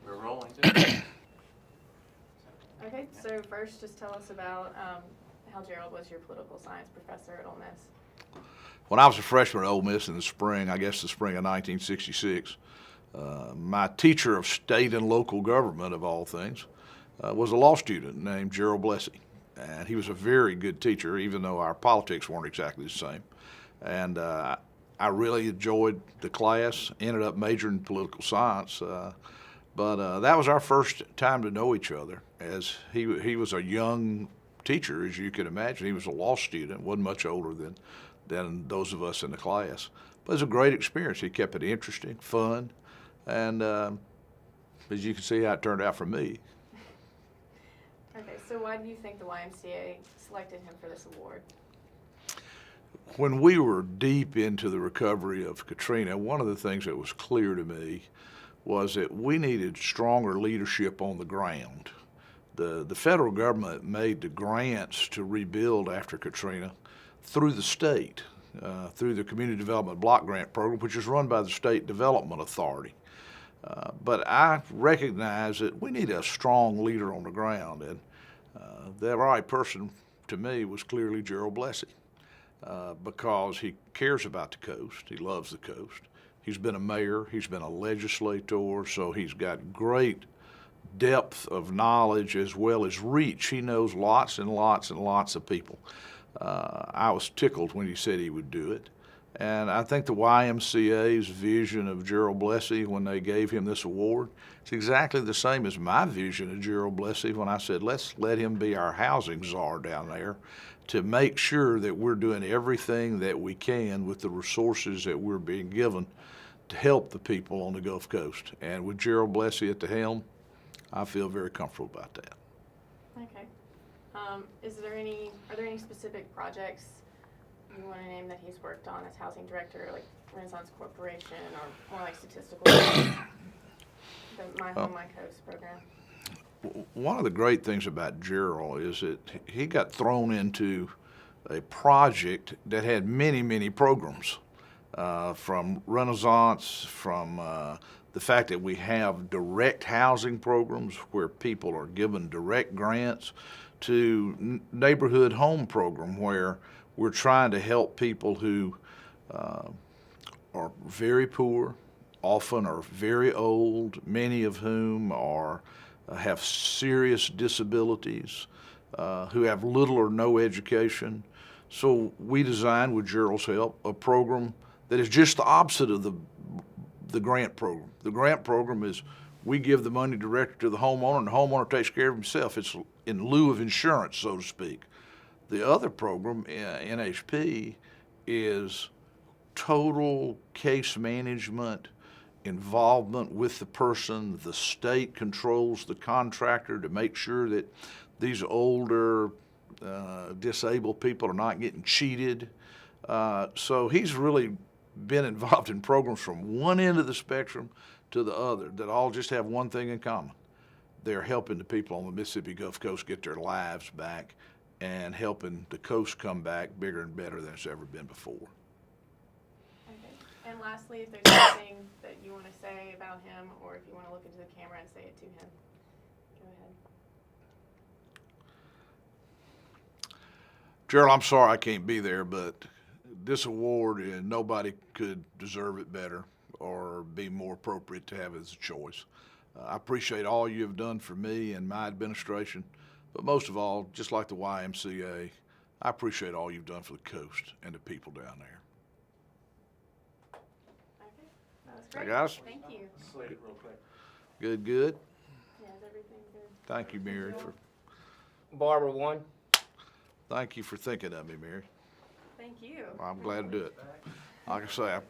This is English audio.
We're rolling too. Okay, so first just tell us about how Gerald was your political science professor at Ole Miss. When I was a freshman at Ole Miss in the spring, I guess the spring of 1966, my teacher of state and local government, of all things, was a law student named Gerald Blessey. And he was a very good teacher, even though our politics weren't exactly the same. And I really enjoyed the class, ended up majoring in political science. But that was our first time to know each other, as he was a young teacher, as you can imagine. He was a law student, wasn't much older than those of us in the class. But it was a great experience. He kept it interesting, fun, and as you can see how it turned out for me. Okay, so why do you think the YMCA selected him for this award? When we were deep into the recovery of Katrina, one of the things that was clear to me was that we needed stronger leadership on the ground. The federal government made the grants to rebuild after Katrina through the state, through the Community Development Block Grant Program, which is run by the State Development Authority. But I recognize that we need a strong leader on the ground, and the right person to me was clearly Gerald Blessey, because he cares about the coast, he loves the coast. He's been a mayor, he's been a legislator, so he's got great depth of knowledge as well as reach. He knows lots and lots and lots of people. I was tickled when he said he would do it. And I think the YMCA's vision of Gerald Blessey when they gave him this award is exactly the same as my vision of Gerald Blessey when I said, let's let him be our housing czar down there to make sure that we're doing everything that we can with the resources that we're being given to help the people on the Gulf Coast. And with Gerald Blessey at the helm, I feel very comfortable about that. Okay. Are there any specific projects you want to name that he's worked on as housing director, like Renaissance Corporation, or more like statistical, the My Home, My Coast program? One of the great things about Gerald is that he got thrown into a project that had many, many programs, from Renaissance, from the fact that we have direct housing programs where people are given direct grants, to neighborhood home program where we're trying to help people who are very poor, often are very old, many of whom have serious disabilities, who have little or no education. So we designed, with Gerald's help, a program that is just the opposite of the grant program. The grant program is we give the money directly to the homeowner, and the homeowner takes care of himself. It's in lieu of insurance, so to speak. The other program, NHP, is total case management, involvement with the person. The state controls the contractor to make sure that these older disabled people are not getting cheated. So he's really been involved in programs from one end of the spectrum to the other that all just have one thing in common. They're helping the people on the Mississippi Gulf Coast get their lives back and helping the coast come back bigger and better than it's ever been before. Okay. And lastly, if there's anything that you want to say about him, or if you want to look into the camera and say it to him, go ahead. Gerald, I'm sorry I can't be there, but this award, nobody could deserve it better or be more appropriate to have as a choice. I appreciate all you have done for me and my administration, but most of all, just like the YMCA, I appreciate all you've done for the coast and the people down there. Okay, that was great. Guys? Thank you. Slate it real quick. Good, good. Yeah, is everything good? Thank you, Mary, Barbour 1. thank you for thinking of me, Mary. Thank you. I'm glad to do it. Like I say, I